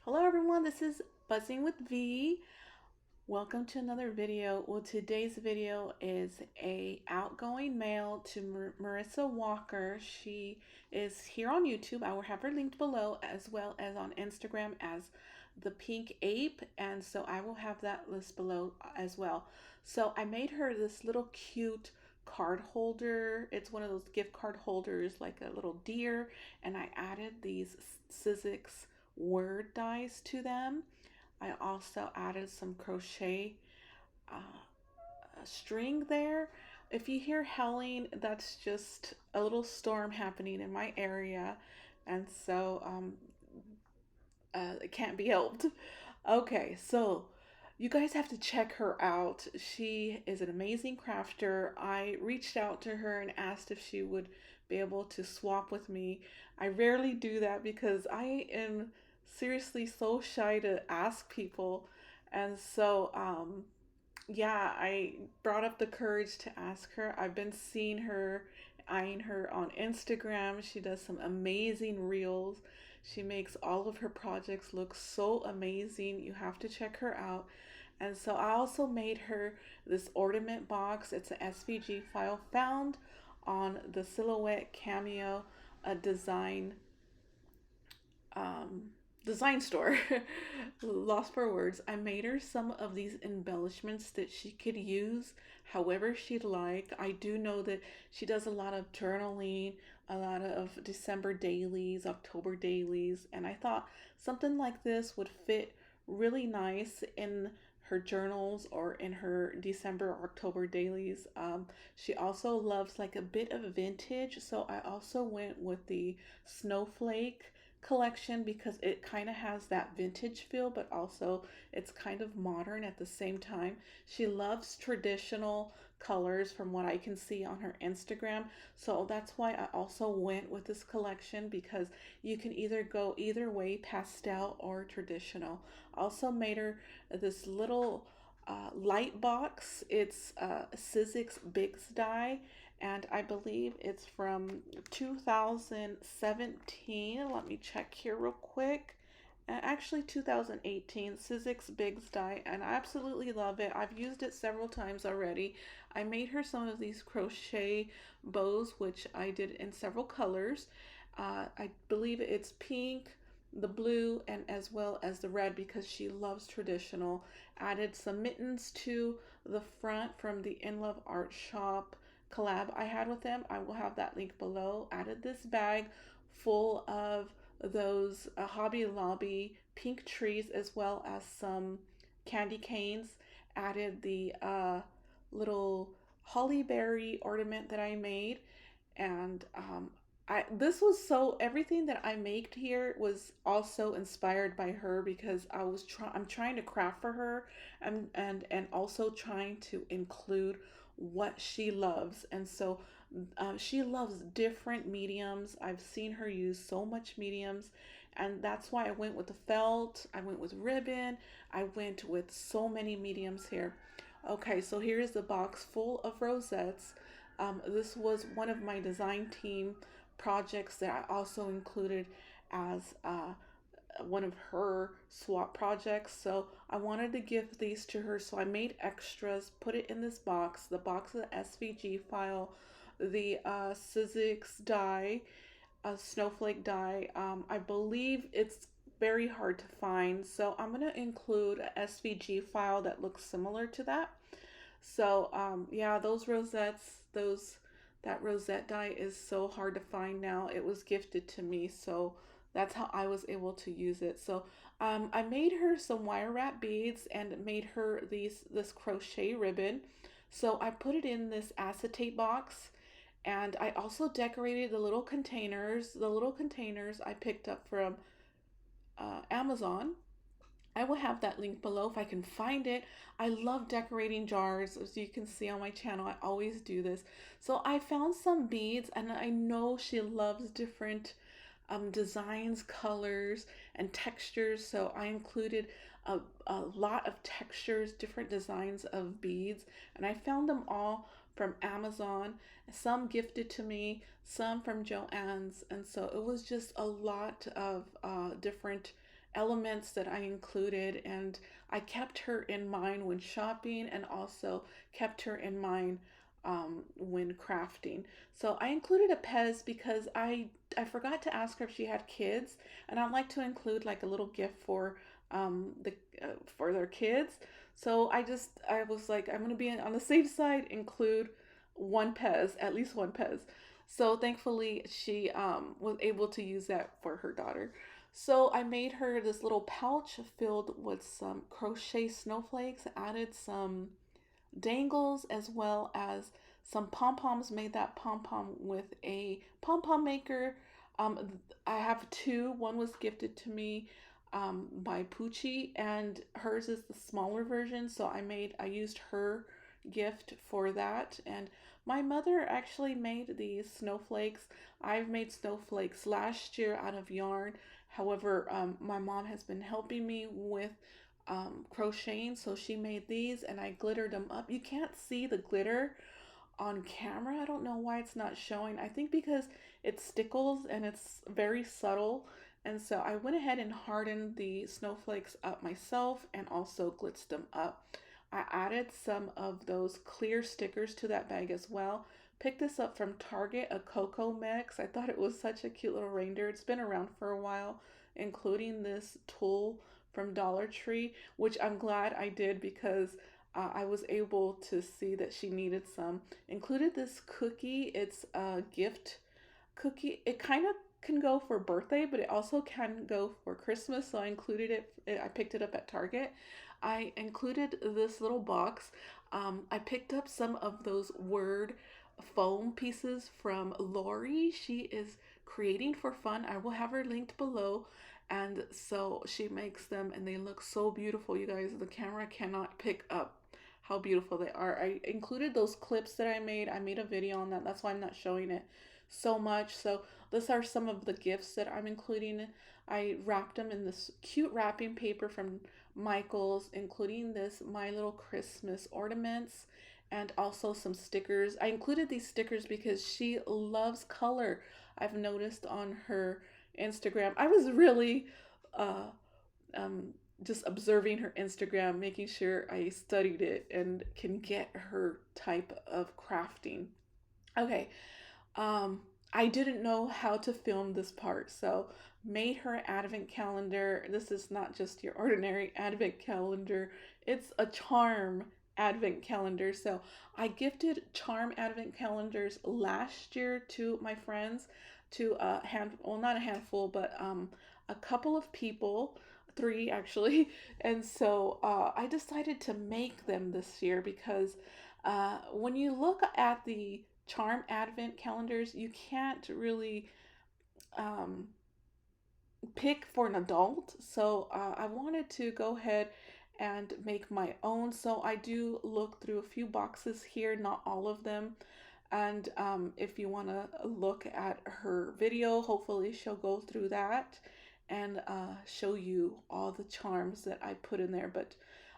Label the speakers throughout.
Speaker 1: Hello everyone, this is Buzzing with V. Welcome to another video. Well, today's video is a outgoing mail to Marissa Walker. She is here on YouTube. I will have her linked below, as well as on Instagram as the Pink Ape, and so I will have that list below as well. So I made her this little cute card holder. It's one of those gift card holders, like a little deer, and I added these Sizzix word dies to them. I also added some crochet string there. If you hear howling, that's just a little storm happening in my area, and so it can't be helped. Okay, so you guys have to check her out. She is an amazing crafter. I reached out to her and asked if she would be able to swap with me. I rarely do that because I am seriously so shy to ask people. And so, yeah, I brought up the courage to ask her. I've been seeing her, eyeing her on Instagram. She does some amazing reels. She makes all of her projects look so amazing. You have to check her out. And so I also made her this ornament box. It's an SVG file found on the Silhouette Cameo design um, design store. Lost for words. I made her some of these embellishments that she could use however she'd like. I do know that she does a lot of journaling, a lot of December dailies, October dailies, and I thought something like this would fit really nice in her journals or in her December October dailies. She also loves like a bit of vintage, so I also went with the snowflake collection because it kind of has that vintage feel, but also it's kind of modern at the same time. She loves traditional colors from what I can see on her Instagram. So that's why I also went with this collection, because you can either go either way, pastel or traditional. Also made her this little light box. It's Sizzix Bigs die, and I believe it's from 2017. Let me check here real quick. Actually 2018, Sizzix Bigs die, and I absolutely love it. I've used it several times already. I made her some of these crochet bows, which I did in several colors. I believe it's pink, the blue, and as well as the red, because she loves traditional. Added some mittens to the front from the Inloveartshop collab I had with them. I will have that link below. Added this bag full of those Hobby Lobby pink trees, as well as some candy canes. Added the little holly berry ornament that I made, and this was so, everything that I made here was also inspired by her, because I'm trying to craft for her, and also trying to include what she loves. And so she loves different mediums. I've seen her use so much mediums, and that's why I went with the felt, I went with ribbon, I went with so many mediums here. Okay, so here's the box full of rosettes. This was one of my design team projects that I also included as one of her swap projects. So I wanted to give these to her, so I made extras, put it in this box. The box of the SVG file, the Sizzix die, a snowflake die. I believe it's very hard to find, so I'm going to include a SVG file that looks similar to that. So yeah, those rosettes, those that rosette die is so hard to find now. It was gifted to me, so that's how I was able to use it. So I made her some wire wrap beads and made her this crochet ribbon. So I put it in this acetate box, and I also decorated the little containers. The little containers I picked up from Amazon. I will have that link below if I can find it. I love decorating jars. As you can see on my channel, I always do this. So I found some beads, and I know she loves different designs, colors, and textures. So I included a lot of textures, different designs of beads, and I found them all from Amazon. Some gifted to me, some from Joann's, and so it was just a lot of different elements that I included, and I kept her in mind when shopping and also kept her in mind when crafting. So I included a Pez because I forgot to ask her if she had kids, and I'd like to include like a little gift the for their kids. So I was like, I'm gonna be on the safe side, include one Pez, at least one Pez. So thankfully she was able to use that for her daughter. So I made her this little pouch filled with some crochet snowflakes, added some dangles as well as some pom poms. Made that pom pom with a pom pom maker. I have two. One was gifted to me by Poochie, and hers is the smaller version. So I used her gift for that. And my mother actually made these snowflakes. I've made snowflakes last year out of yarn. However, my mom has been helping me with crocheting, so she made these and I glittered them up. You can't see the glitter on camera. I don't know why it's not showing. I think because it stickles and it's very subtle. And so I went ahead and hardened the snowflakes up myself and also blitzed them up. I added some of those clear stickers to that bag as well. Picked this up from Target, a Cocoa Mix. I thought it was such a cute little reindeer. It's been around for a while, including this tool from Dollar Tree, which I'm glad I did because I was able to see that she needed some. Included this cookie. It's a gift cookie. It kind of can go for birthday, but it also can go for Christmas. So I included it. I picked it up at Target. I included this little box. I picked up some of those word foam pieces from Lori. She is creating for fun. I will have her linked below. And so she makes them and they look so beautiful, you guys. The camera cannot pick up how beautiful they are. I included those clips that I made. I made a video on that. That's why I'm not showing it so much. So these are some of the gifts that I'm including. I wrapped them in this cute wrapping paper from Michaels, including this My Little Christmas ornaments and also some stickers. I included these stickers because she loves color. I've noticed on her Instagram. I was really uh, um, just observing her Instagram, making sure I studied it and can get her type of crafting. Okay, um, I didn't know how to film this part, so made her advent calendar. This is not just your ordinary advent calendar, it's a charm advent calendar. So I gifted charm advent calendars last year to my friends, to a hand, well, not a handful, but a couple of people, three actually. And so I decided to make them this year because when you look at the charm advent calendars, you can't really um, pick for an adult. So I wanted to go ahead and make my own. So I do look through a few boxes here, not all of them. And if you want to look at her video, hopefully she'll go through that and show you all the charms that I put in there. But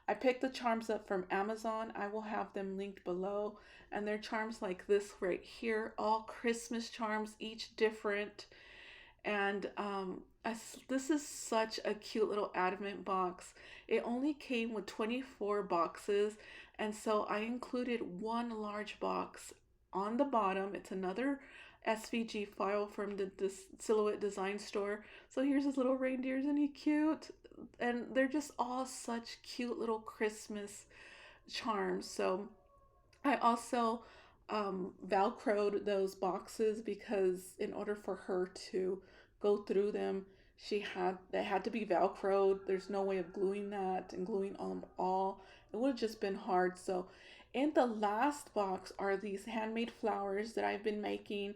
Speaker 1: I picked the charms up from Amazon. I will have them linked below. And they're charms like this right here, all Christmas charms, each different. And this is such a cute little advent box. It only came with 24 boxes, and so I included one large box on the bottom. It's another SVG file from the Silhouette Design Store. So here's his little reindeer. Isn't he cute? And they're just all such cute little Christmas charms. So I also velcroed those boxes because in order for her to go through them, they had to be velcroed. There's no way of gluing that and gluing them all. It would have just been hard. So in the last box are these handmade flowers that I've been making.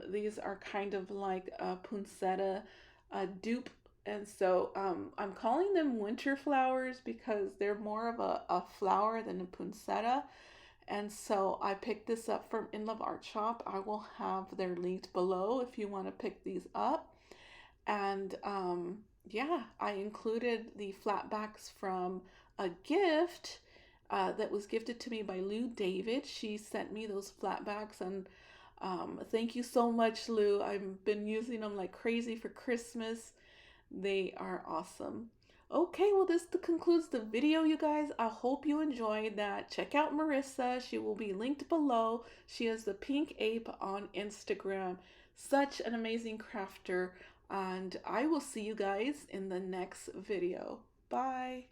Speaker 1: These are kind of like a poinsettia dupe. And so I'm calling them winter flowers because they're more of a flower than a poinsettia. And so I picked this up from Inloveartshop. I will have their linked below if you want to pick these up. And yeah, I included the flatbacks from a gift that was gifted to me by Lou David. She sent me those flatbacks, and thank you so much, Lou. I've been using them like crazy for Christmas. They are awesome. Okay, well, this concludes the video, you guys. I hope you enjoyed that. Check out Marissa. She will be linked below. She is the Pink Ape on Instagram. Such an amazing crafter. And I will see you guys in the next video. Bye.